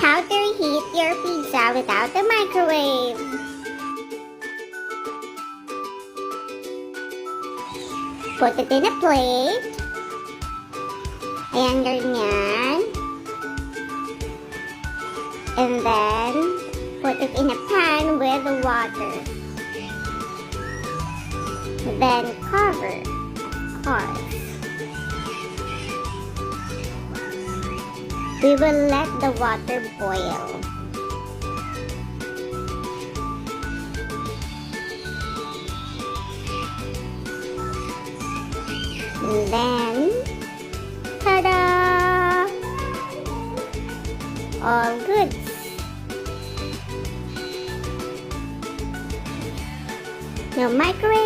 How to reheat your pizza without the microwave. Put it in a plate. Ayan, ganyan. And then, put it in a pan with water. Then cover, of course. We will let the water boil. And then, ta-da! All good. No microwave.